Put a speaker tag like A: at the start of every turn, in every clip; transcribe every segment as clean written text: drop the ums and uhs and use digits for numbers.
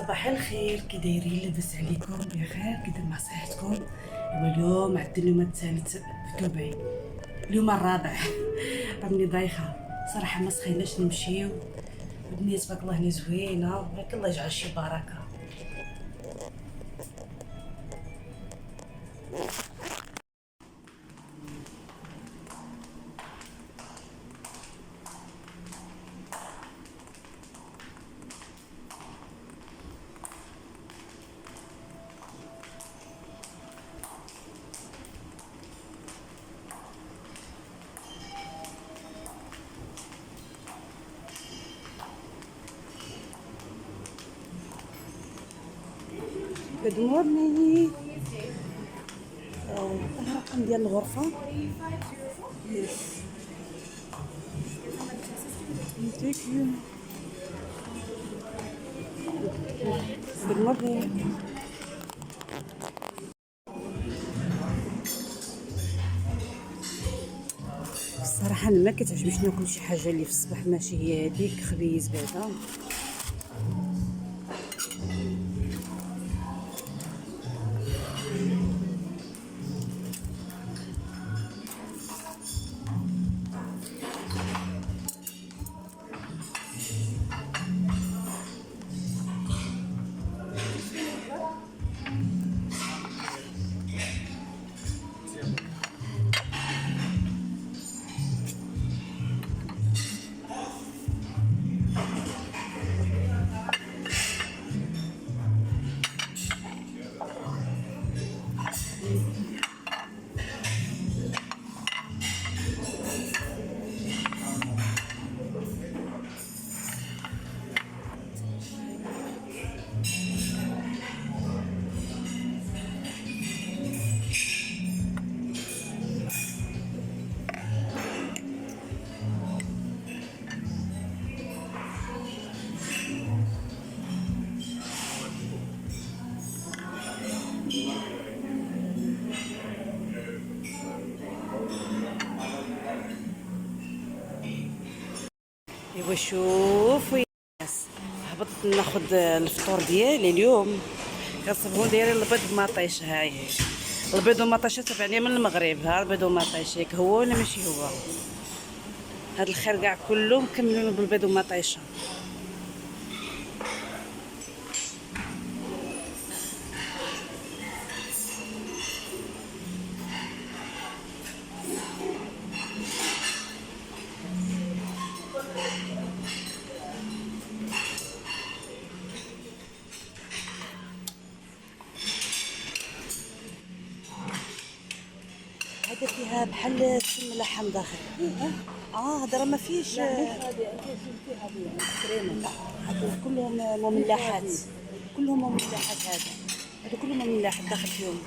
A: صباح الخير، كي دايرين؟ لاباس عليكم؟ بخير؟ كيدير مع صحتكم؟ واليوم عندنا اليوم الثالث في دبي، اليوم الرابع. راني دايخه صراحه، ما سخيناش نمشيو، الدنيا تبارك الله هنا زوينه، ولكن الله يجعل شي بركه. Good morning. الرقم ديال الغرفة. Yes. Thank you. Good morning. الصراحة أنا ما كتعجبنيش ناكل شي حاجة اللي في الصباح ماشي هي هذيك، خبيز بعدا. ايوا شوفوا يا ناس، هبطت ناخذ الفطور ديالي اليوم. كنصبحوا دايرين البيض بمطيش. هاي البيض ومطيشه تبعني من المغرب. ها البيض ومطيش، ياك هو ولا ماشي هو؟ هاد الخير كاع كله مكملينه بالبيض ومطيشه. هذا فيها بحال سم لحم داخل. هذا راه ما فيش. هذا كلهم مملحات، كلهم مملحات. هذا كلهم مملحات داخل فيهم.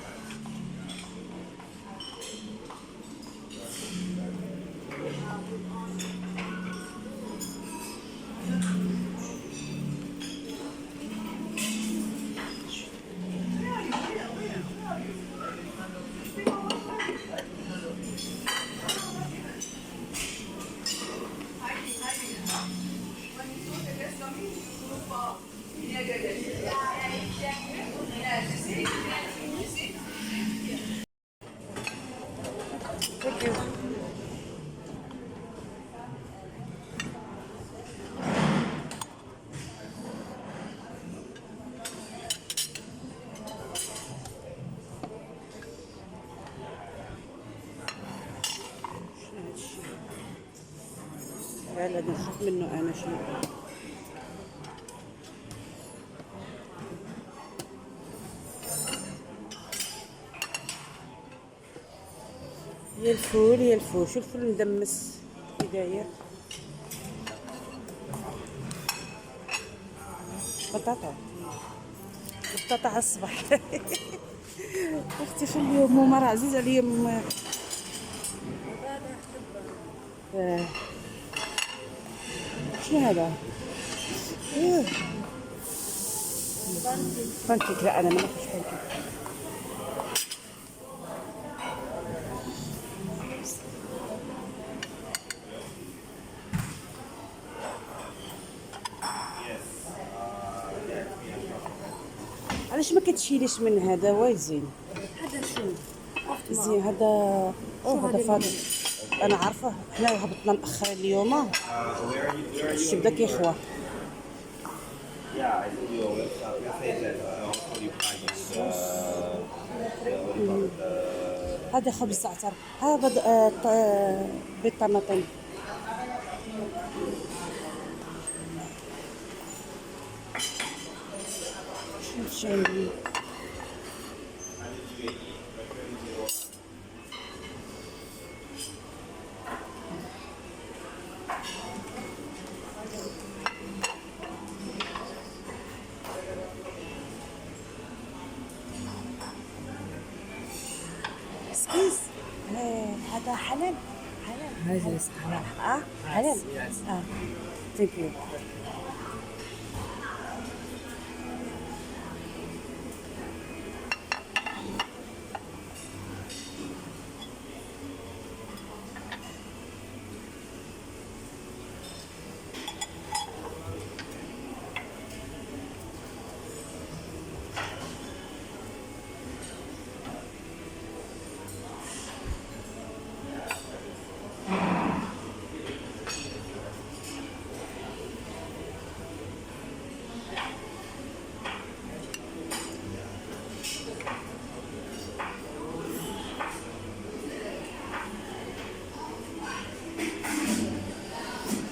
A: هذا نخاف منه انا. شنو يا الفول، يا الفول، شو الفول مدمس كي داير. بطاطا، بطاطا على الصباح. اختي اليوم ماما راه عزيز عليا. شنو هذا؟ بانكيك. لا انا ما ناكلش بانكيك. علاش ما كتشيليش من هذا وايزين؟
B: هذا شنو؟
A: زين هذا. او هذا فاضل. انا عارفه حنا هبطنا مأخرين اليوم. شي بدا كيخوى.
C: Yeah, I think you always say that also you find
A: هذا خبز زعتر. هذا بيض طماطم. شنو عندي؟ سكيز. هذا حلال. حلال.
B: هذا حلال.
A: حلال. ثانك يو.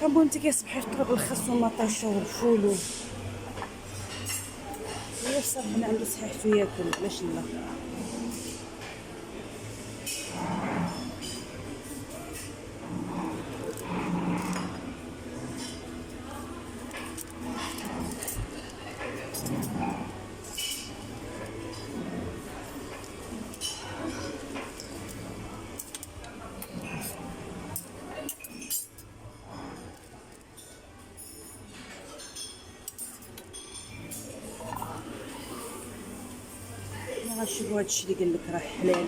A: المهم انت كيصبح يطلب الخس والمطيشه والفول هي صافي من عنده صحيحته ياكل علاش لا. غنشوفوا هادشي اللي قال لك راه حلال.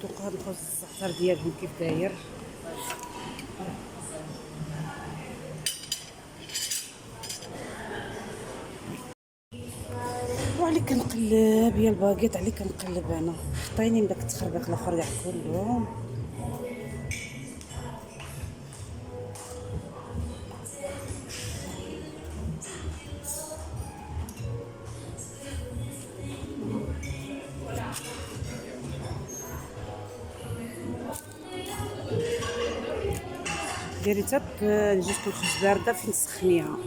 A: دوكا هاد الخبز الزعتر ديالهم كيف داير. وعلي كنقلب يا الباكيط علي كنقلب انا. خطيني من داك التخربيق الاخر كاع كله. ديري حتى جوج الخبز بارده فين تسخنيها.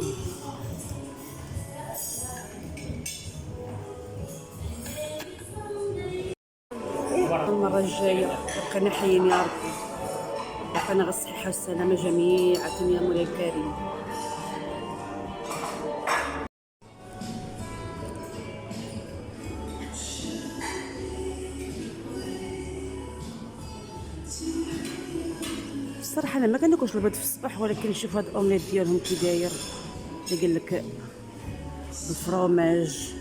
A: المره الجايه بقينا حيين يا ربي. بقينا غير الصحه والسلامه جميعا يا مولاي الكريم. الصراحه انا ما كناكلش البيض في الصباح ولكن نشوف هاد الاومليت ديالهم كي داير اللي قال لك بالفرomاج.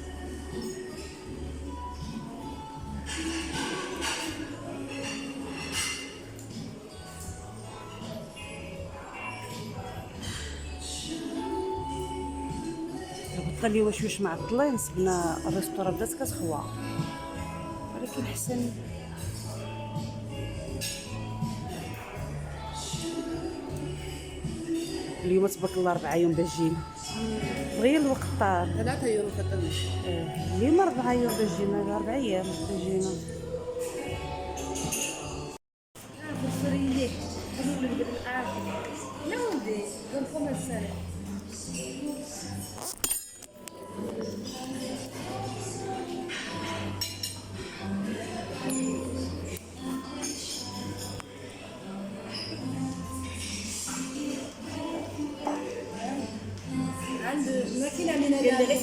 A: بطل لي واش معطلين صبنا الريستوران بدات كتخوى ولكن حسن. اليوم تبارك الله 4 يوم باش جينا. بغي الوقت طار.
B: 3 يوم خدمنا.
A: اليوم 4 يوم باش جينا. 4 ايام باش جينا.
B: بالفريليه قالوا لي بالعافيه لا ولدي قلقوا السنه. الماكينه من هذا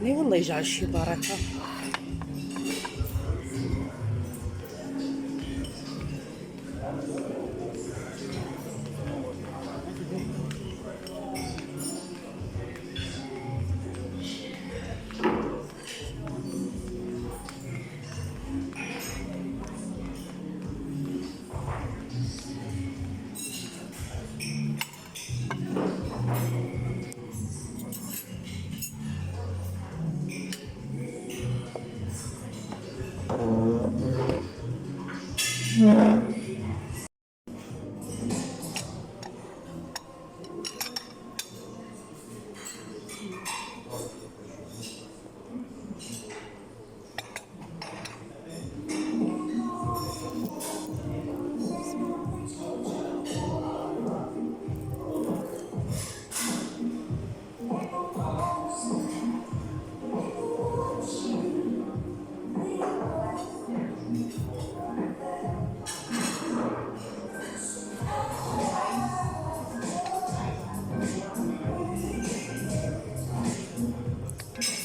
A: اي والله يجعل شي بركه.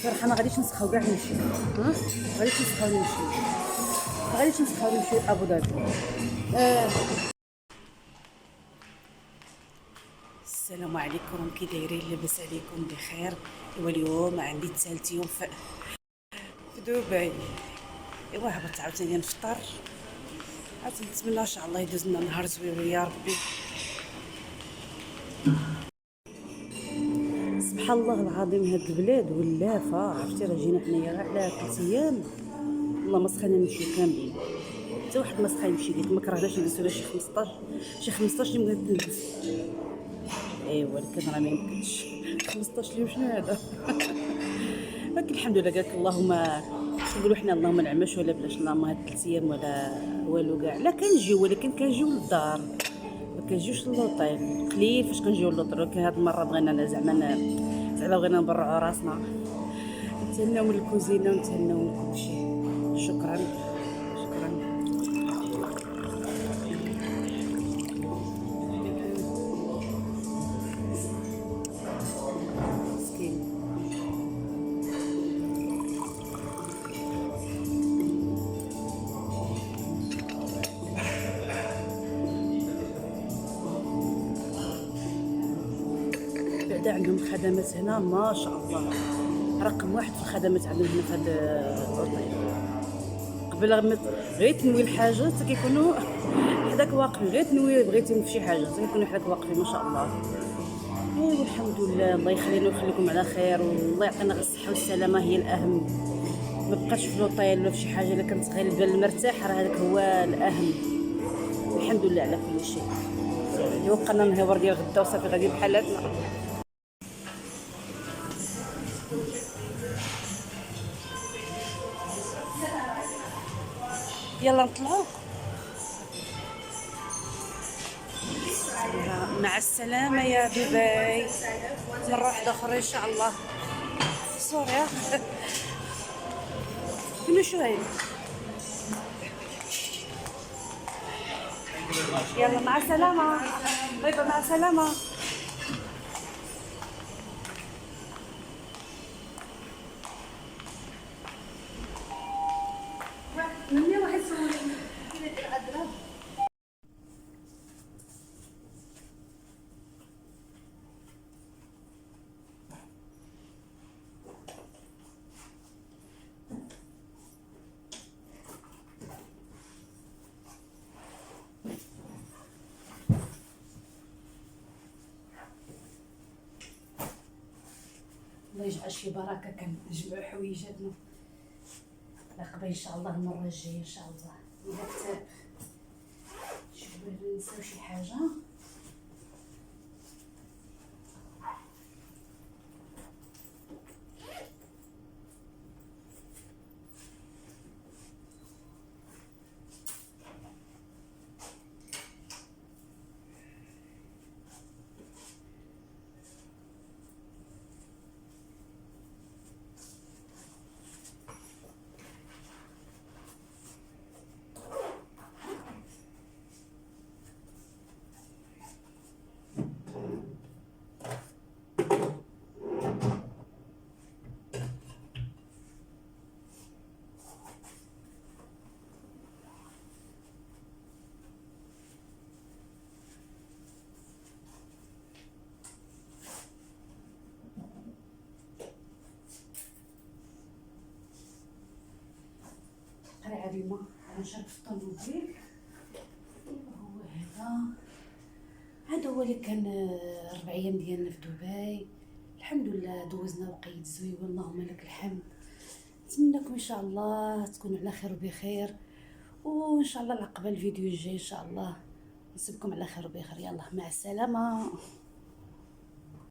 B: صراحه ما غاديش نسخاو كاع نمشي، ها غاديش نسخاو نمشي، ما غاديش نسخاو نمشي ابو ظبي.
A: السلام عليكم، كي دايرين؟ لاباس عليكم بخير؟ ايوا اليوم عندي ثالث يوم في دبي. ايوا هبط عاوتاني نفطر، عاد نتمنى ان شاء الله يدوز لنا نهار زوين يا ربي. سبحان الله العظيم، هاد البلاد ولافه، عرفتي راه جينا حنايا غير على 3 ايام، والله ما سخينا نمشيو كاملين، حتى واحد ما سخا يمشي، قلت ما كرهناش نجلسو ولا شي 15 يوم غنجلس. ايوا ولكن راه ما يمكنش 15 يوم، شنو هذا؟ ولكن الحمد لله، قالك اللهم شنو نقولوا حنا، اللهم نعمش ولا بلاش، اللهم هاد 3 ايام ولا والو كاع. لا كنجيو، ولكن كنجيو للدار، ما كنجيوش للوطيل. قليل فاش كنجيو للوطيل، ولكن هاد المره بغينا زعما بغينا نبرعوا راسنا، نتهناو من الكوزينه ونتهناو من كل شيء. شكرا شكرا. مسكين. بعدا عندهم خدمات هنا ما شاء الله، رقم واحد في الخدمات عندهم هنا في هذا الاوطيل. قبل غير تنوي الحاجه حتى كيكونوا حداك واقفين، غير تنوي بغيتي في شي حاجه حتى كيكونوا حداك واقفين، ما شاء الله. ايوا الحمد لله، الله يخلينا ويخليكم على خير، والله يعطينا غير الصحه والسلامه هي الاهم. ما بقاش في لوطيل ولا في شي حاجه، الا كنت غير البال مرتاح راه هذاك هو الاهم. الحمد لله على كل شيء. يوقعنا النهار ديال غدا وصافي غادي بحالاتنا. يلا نطلعوا، مع السلامة يا دبي، مرة واحدة أخرى إن شاء الله. سوريا كنا شو هاي. يلا مع السلامة، باي باي، مع السلامة. الله يجعل شي بركة، كنجمعوا حويجاتنا لقبل ان شاء الله المرة الجاية ان شاء الله. اذا كتاب شوفوا ننساو شي حاجة. نشرب فطور المغرب. هو هذا هو اللي كان 4 ايام ديالنا في دبي. الحمد لله دوزنا وقيت زويون، اللهم لك الحمد. نتمنىكم ان شاء الله تكونوا على خير وبخير، وان شاء الله العقبه الفيديو الجاي ان شاء الله نسيبكم على خير وبخير. يلا مع السلامه.